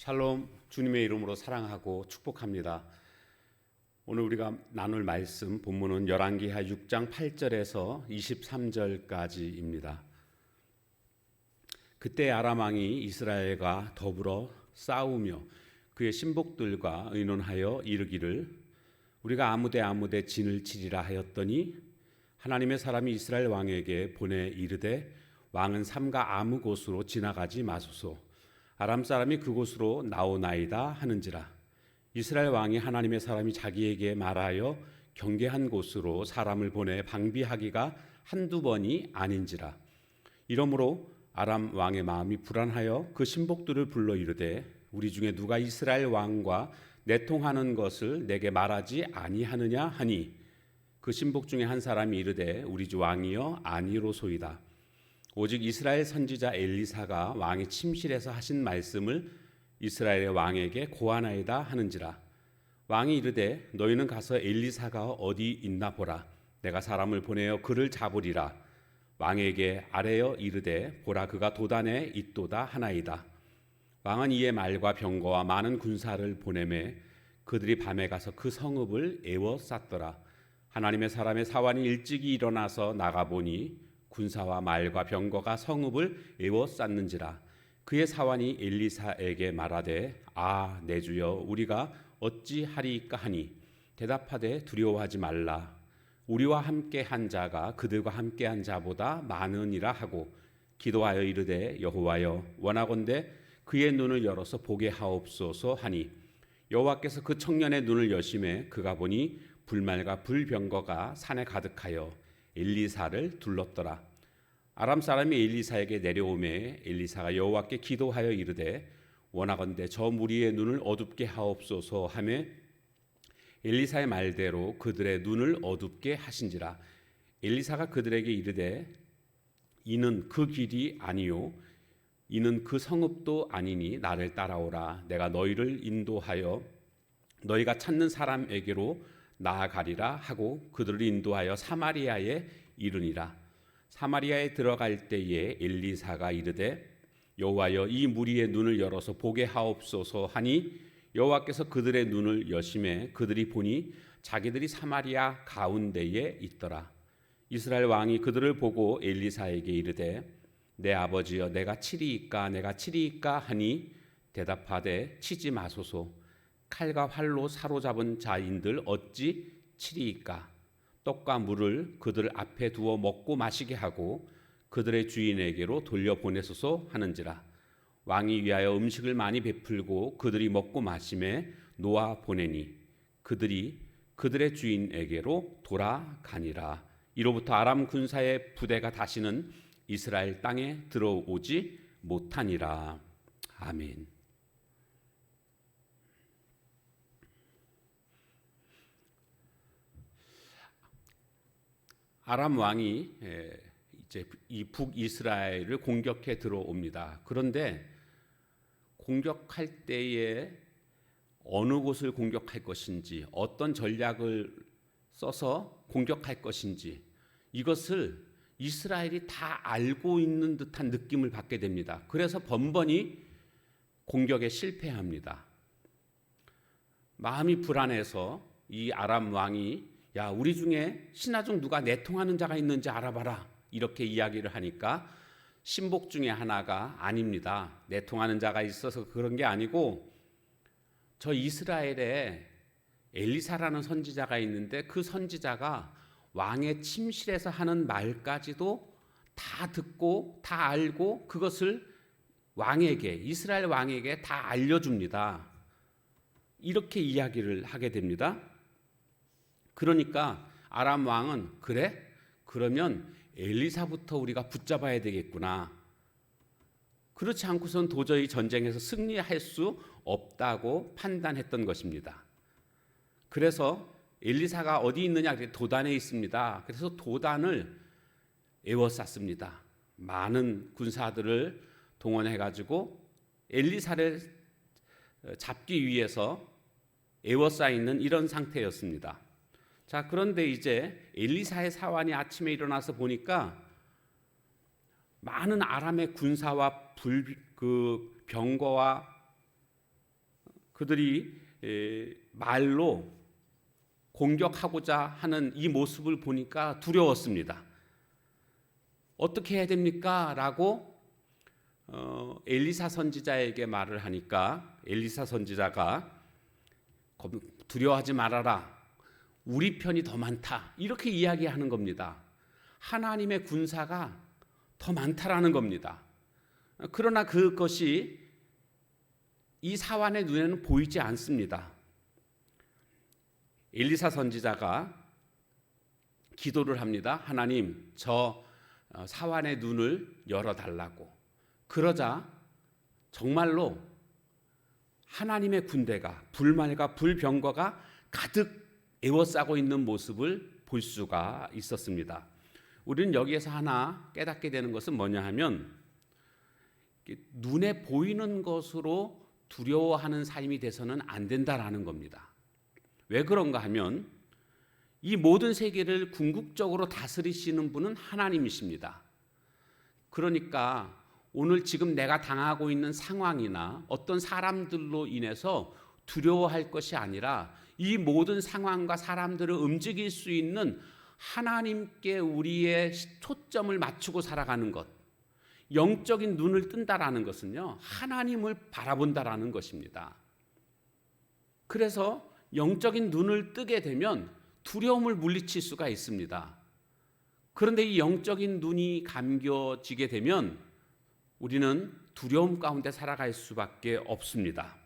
샬롬, 주님의 이름으로 사랑하고 축복합니다. 오늘 우리가 나눌 말씀 본문은 열왕기하 6장 8절에서 23절까지입니다. 그때 아람 왕이 이스라엘과 더불어 싸우며 그의 신복들과 의논하여 이르기를 우리가 아무데 진을 치리라 하였더니 하나님의 사람이 이스라엘 왕에게 보내 이르되 왕은 삼가 아무 곳으로 지나가지 마소서. 아람 사람이 그곳으로 나오나이다 하는지라. 이스라엘 왕이 하나님의 사람이 자기에게 말하여 경계한 곳으로 사람을 보내 방비하기가 한두 번이 아닌지라. 이러므로 아람 왕의 마음이 불안하여 그 신복들을 불러 이르되 우리 중에 누가 이스라엘 왕과 내통하는 것을 내게 말하지 아니하느냐 하니 그 신복 중에 한 사람이 이르되 우리 주 왕이여 아니로소이다. 오직 이스라엘 선지자 엘리사가 왕의 침실에서 하신 말씀을 이스라엘의 왕에게 고하나이다 하는지라. 왕이 이르되 너희는 가서 엘리사가 어디 있나 보라. 내가 사람을 보내어 그를 잡으리라. 왕에게 아뢰어 이르되 보라 그가 도단에 있도다 하나이다. 왕은 이에 말과 병거와 많은 군사를 보내매 그들이 밤에 가서 그 성읍을 에워쌌더라. 하나님의 사람의 사환이 일찍이 일어나서 나가보니 군사와 말과 병거가 성읍을 에워쌌는지라. 그의 사환이 엘리사에게 말하되 내 주여 우리가 어찌하리이까 하니 대답하되 두려워하지 말라. 우리와 함께한 자가 그들과 함께한 자보다 많으니라 하고 기도하여 이르되 여호와여 원하건대 그의 눈을 열어서 보게 하옵소서 하니 여호와께서 그 청년의 눈을 여심해 그가 보니 불말과 불병거가 산에 가득하여 엘리사를 둘렀더라. 아람 사람이 엘리사에게 내려오매 엘리사가 여호와께 기도하여 이르되 원하건대 저 무리의 눈을 어둡게 하옵소서 하매 엘리사의 말대로 그들의 눈을 어둡게 하신지라. 엘리사가 그들에게 이르되 이는 그 길이 아니요 이는 그 성읍도 아니니 나를 따라오라. 내가 너희를 인도하여 너희가 찾는 사람에게로 나아가리라 하고 그들을 인도하여 사마리아에 이르니라. 사마리아에 들어갈 때에 엘리사가 이르되 여호와여 이 무리의 눈을 열어서 보게 하옵소서 하니 여호와께서 그들의 눈을 여심해 그들이 보니 자기들이 사마리아 가운데에 있더라. 이스라엘 왕이 그들을 보고 엘리사에게 이르되 내 아버지여 내가 치리이까 하니 대답하되 치지 마소서. 칼과 활로 사로잡은 자인들 어찌 치리이까. 떡과 물을 그들 앞에 두어 먹고 마시게 하고 그들의 주인에게로 돌려보내소서 하는지라. 왕이 위하여 음식을 많이 베풀고 그들이 먹고 마심에 놓아 보내니 그들이 그들의 주인에게로 돌아가니라. 이로부터 아람 군사의 부대가 다시는 이스라엘 땅에 들어오지 못하니라. 아멘. 아람 왕이 이제 이 북이스라엘을 공격해 들어옵니다. 그런데 공격할 때에 어느 곳을 공격할 것인지 어떤 전략을 써서 공격할 것인지 이것을 이스라엘이 다 알고 있는 듯한 느낌을 받게 됩니다. 그래서 번번이 공격에 실패합니다. 마음이 불안해서 이 아람 왕이 야 우리 중에 신하 중 누가 내통하는 자가 있는지 알아봐라 이렇게 이야기를 하니까 신복 중에 하나가 아닙니다. 내통하는 자가 있어서 그런 게 아니고 저 이스라엘에 엘리사라는 선지자가 있는데 그 선지자가 왕의 침실에서 하는 말까지도 다 듣고 다 알고 그것을 왕에게 이스라엘 왕에게 다 알려줍니다. 이렇게 이야기를 하게 됩니다. 그러니까 아람 왕은 그래? 그러면 엘리사부터 우리가 붙잡아야 되겠구나. 그렇지 않고선 도저히 전쟁에서 승리할 수 없다고 판단했던 것입니다. 그래서 엘리사가 어디 있느냐? 도단에 있습니다. 그래서 도단을 에워쌌습니다. 많은 군사들을 동원해가지고 엘리사를 잡기 위해서 에워싸 있는 이런 상태였습니다. 자, 그런데 이제 엘리사의 사환이 아침에 일어나서 보니까 많은 아람의 군사와 병거와 그들이 말로 공격하고자 하는 이 모습을 보니까 두려웠습니다. 어떻게 해야 됩니까? 라고 엘리사 선지자에게 말을 하니까 엘리사 선지자가 두려워하지 말아라. 우리 편이 더 많다. 이렇게 이야기하는 겁니다. 하나님의 군사가 더 많다라는 겁니다. 그러나 그것이 이 사환의 눈에는 보이지 않습니다. 엘리사 선지자가 기도를 합니다. 하나님, 저 사환의 눈을 열어달라고. 그러자 정말로 하나님의 군대가 불말과 불병거가 가득 에워싸고 있는 모습을 볼 수가 있었습니다. 우리는 여기에서 하나 깨닫게 되는 것은 뭐냐 하면 눈에 보이는 것으로 두려워하는 삶이 돼서는 안 된다라는 겁니다. 왜 그런가 하면 이 모든 세계를 궁극적으로 다스리시는 분은 하나님이십니다. 그러니까 오늘 지금 내가 당하고 있는 상황이나 어떤 사람들로 인해서 두려워할 것이 아니라 이 모든 상황과 사람들을 움직일 수 있는 하나님께 우리의 초점을 맞추고 살아가는 것, 영적인 눈을 뜬다라는 것은요, 하나님을 바라본다라는 것입니다. 그래서 영적인 눈을 뜨게 되면 두려움을 물리칠 수가 있습니다. 그런데 이 영적인 눈이 감겨지게 되면 우리는 두려움 가운데 살아갈 수밖에 없습니다.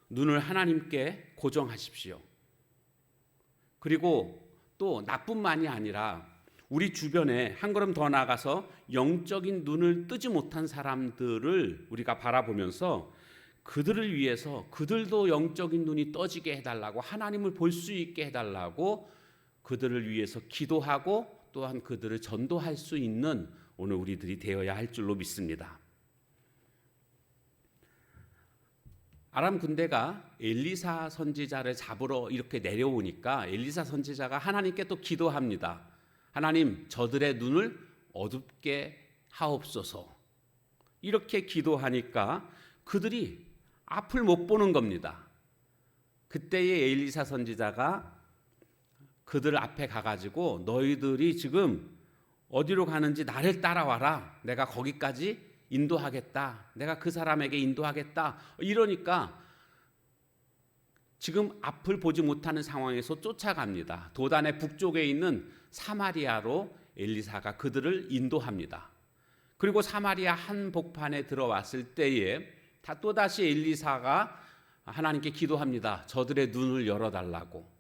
눈을 하나님께 고정하십시오. 그리고 또 나뿐만이 아니라 우리 주변에 한 걸음 더 나아가서 영적인 눈을 뜨지 못한 사람들을 우리가 바라보면서 그들을 위해서 그들도 영적인 눈이 떠지게 해달라고, 하나님을 볼 수 있게 해달라고 그들을 위해서 기도하고 또한 그들을 전도할 수 있는 오늘 우리들이 되어야 할 줄로 믿습니다. 아람 군대가 엘리사 선지자를 잡으러 이렇게 내려오니까 엘리사 선지자가 하나님께 또 기도합니다. 하나님, 저들의 눈을 어둡게 하옵소서. 이렇게 기도하니까 그들이 앞을 못 보는 겁니다. 그때에 엘리사 선지자가 그들 앞에 가가지고 너희들이 지금 어디로 가는지 나를 따라와라. 내가 거기까지 인도하겠다. 내가 그 사람에게 인도하겠다. 이러니까 지금 앞을 보지 못하는 상황에서 쫓아갑니다. 도단의 북쪽에 있는 사마리아로 엘리사가 그들을 인도합니다. 그리고 사마리아 한복판에 들어왔을 때에 또다시 엘리사가 하나님께 기도합니다. 저들의 눈을 열어달라고.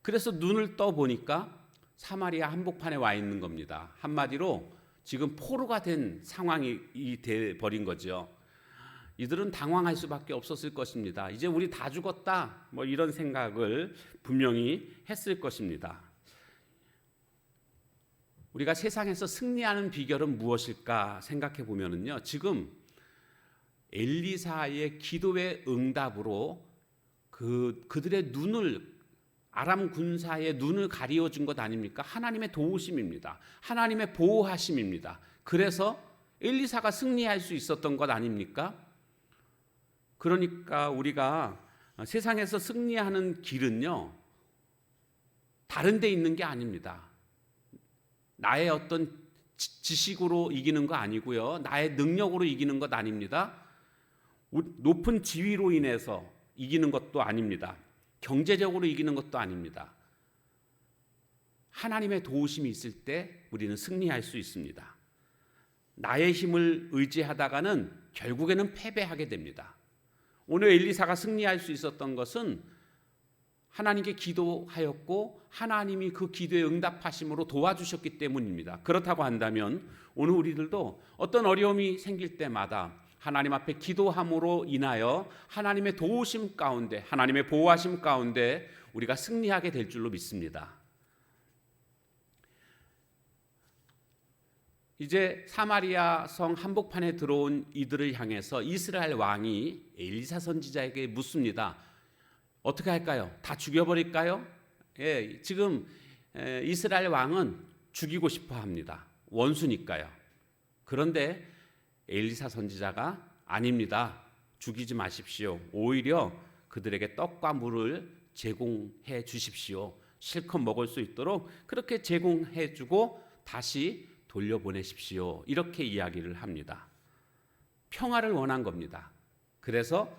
그래서 눈을 떠보니까 사마리아 한복판에 와 있는 겁니다. 한마디로 지금 포로가 된 상황이 돼버린 거죠. 이들은 당황할 수밖에 없었을 것입니다. 이제 우리 다 죽었다, 뭐 이런 생각을 분명히 했을 것입니다. 우리가 세상에서 승리하는 비결은 무엇일까 생각해 보면은요, 지금 엘리사의 기도의 응답으로 그들의 눈을, 아람 군사의 눈을 가리워 준 것 아닙니까? 하나님의 도우심입니다. 하나님의 보호하심입니다. 그래서 엘리사가 승리할 수 있었던 것 아닙니까? 그러니까 우리가 세상에서 승리하는 길은요, 다른 데 있는 게 아닙니다. 나의 어떤 지식으로 이기는 거 아니고요, 나의 능력으로 이기는 것 아닙니다. 높은 지위로 인해서 이기는 것도 아닙니다. 경제적으로 이기는 것도 아닙니다. 하나님의 도우심이 있을 때 우리는 승리할 수 있습니다. 나의 힘을 의지하다가는 결국에는 패배하게 됩니다. 오늘 엘리사가 승리할 수 있었던 것은 하나님께 기도하였고 하나님이 그 기도에 응답하심으로 도와주셨기 때문입니다. 그렇다고 한다면 오늘 우리들도 어떤 어려움이 생길 때마다 하나님 앞에 기도함으로 인하여 하나님의 도우심 가운데, 하나님의 보호하심 가운데 우리가 승리하게 될 줄로 믿습니다. 이제 사마리아 성 한복판에 들어온 이들을 향해서 이스라엘 왕이 엘리사 선지자에게 묻습니다. 어떻게 할까요? 다 죽여버릴까요? 예, 지금 이스라엘 왕은 죽이고 싶어 합니다. 원수니까요. 그런데 엘리사 선지자가 아닙니다. 죽이지 마십시오. 오히려 그들에게 떡과 물을 제공해 주십시오. 실컷 먹을 수 있도록 그렇게 제공해 주고 다시 돌려보내십시오. 이렇게 이야기를 합니다. 평화를 원한 겁니다. 그래서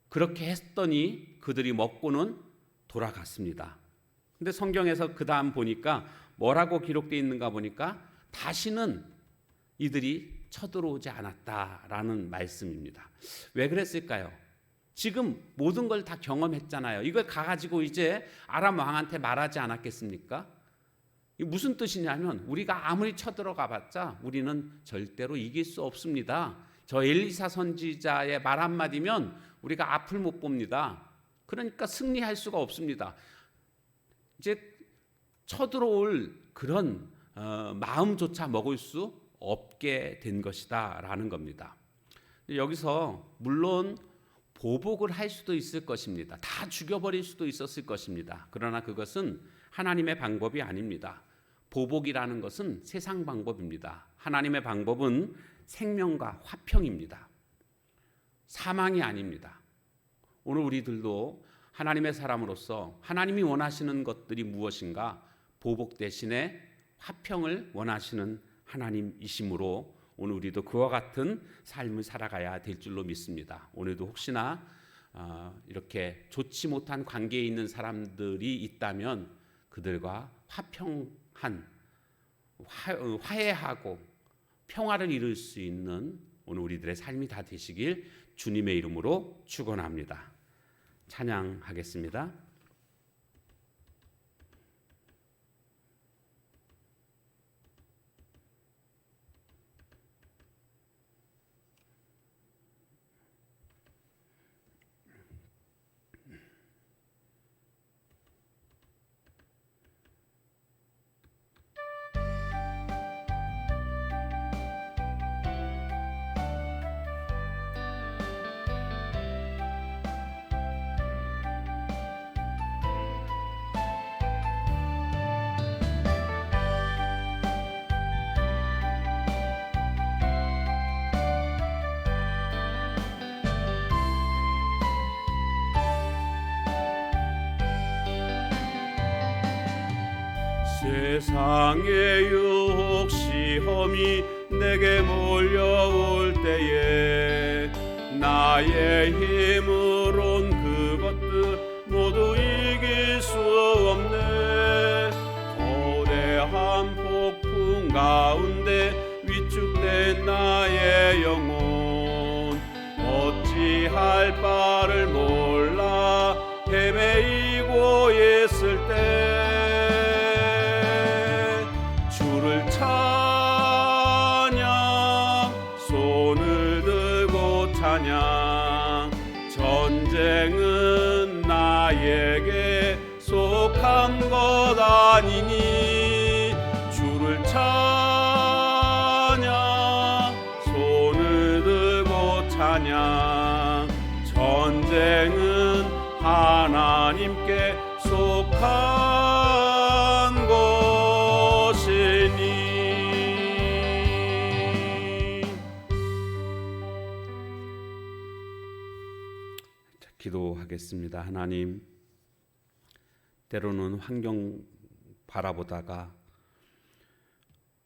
그렇게 했더니 그들이 먹고는 돌아갔습니다. 근데 성경에서 그 다음 보니까 뭐라고 기록되어 있는가 보니까 다시는 이들이 쳐들어오지 않았다라는 말씀입니다. 왜 그랬을까요? 지금 모든 걸 다 경험했잖아요. 이걸 가가지고 이제 아람 왕한테 말하지 않았겠습니까? 이게 무슨 뜻이냐면 우리가 아무리 쳐들어가 봤자 우리는 절대로 이길 수 없습니다. 저 엘리사 선지자의 말 한마디면 우리가 앞을 못 봅니다. 그러니까 승리할 수가 없습니다. 이제 쳐들어올 그런 마음조차 먹을 수 없게 된 것이다 라는 겁니다. 여기서 물론 보복을 할 수도 있을 것입니다. 다 죽여버릴 수도 있었을 것입니다. 그러나 그것은 하나님의 방법이 아닙니다. 보복이라는 것은 세상 방법입니다. 하나님의 방법은 생명과 화평입니다. 사망이 아닙니다. 오늘 우리들도 하나님의 사람으로서 하나님이 원하시는 것들이 무엇인가? 보복 대신에 화평을 원하시는 하나님이시므로 오늘 우리도 그와 같은 삶을 살아가야 될 줄로 믿습니다. 오늘도 혹시나 이렇게 좋지 못한 관계에 있는 사람들이 있다면 그들과 화해하고 평화를 이룰 수 있는 오늘 우리들의 삶이 다 되시길 주님의 이름으로 축원합니다. 찬양하겠습니다. 세상의 유혹 시험이 내게 몰려올 때에 나의 힘으론 그것들 모두 이길 수 없네. 거대한 폭풍 가운데 위축된 나의 영혼 어찌할 바를 몰라 헤매이고 있을 때 주를 찬양 손을 들고 찬양 전쟁은 나에게 속한 것 아니니 주를 찬양 손을 들고 찬양 전쟁은 하나님께 속한 것이니. 기도하겠습니다. 하나님, 때로는 환경 바라보다가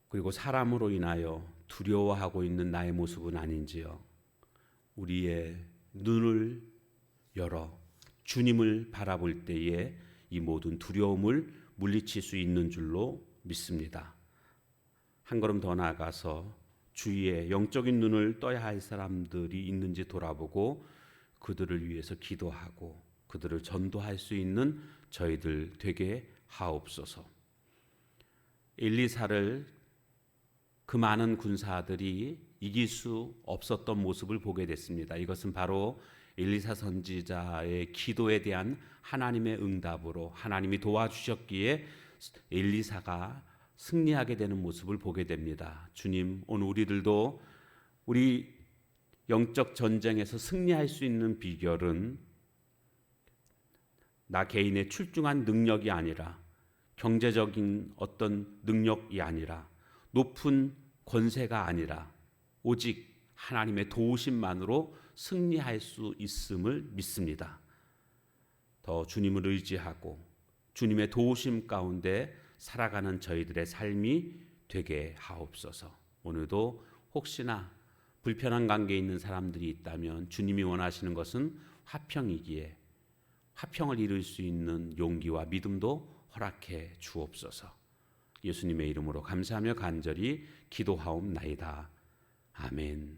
그리고 사람으로 인하여 두려워하고 있는 나의 모습은 아닌지요. 우리의 눈을 열어 주님을 바라볼 때에 이 모든 두려움을 물리칠 수 있는 줄로 믿습니다. 한 걸음 더 나아가서 주위에 영적인 눈을 떠야 할 사람들이 있는지 돌아보고 그들을 위해서 기도하고 그들을 전도할 수 있는 저희들 되게 하옵소서. 엘리사를 그 많은 군사들이 이길 수 없었던 모습을 보게 됐습니다. 이것은 바로 엘리사 선지자의 기도에 대한 하나님의 응답으로 하나님이 도와주셨기에 엘리사가 승리하게 되는 모습을 보게 됩니다. 주님, 오늘 우리들도 우리 영적 전쟁에서 승리할 수 있는 비결은 나 개인의 출중한 능력이 아니라 경제적인 어떤 능력이 아니라 높은 권세가 아니라 오직 하나님의 도우심만으로 승리할 수 있음을 믿습니다. 더 주님을 의지하고 주님의 도우심 가운데 살아가는 저희들의 삶이 되게 하옵소서. 오늘도 혹시나 불편한 관계에 있는 사람들이 있다면 주님이 원하시는 것은 화평이기에 화평을 이룰 수 있는 용기와 믿음도 허락해 주옵소서. 예수님의 이름으로 감사하며 간절히 기도하옵나이다. 아멘.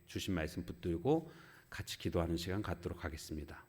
주신 말씀 붙들고 같이 기도하는 시간 갖도록 하겠습니다.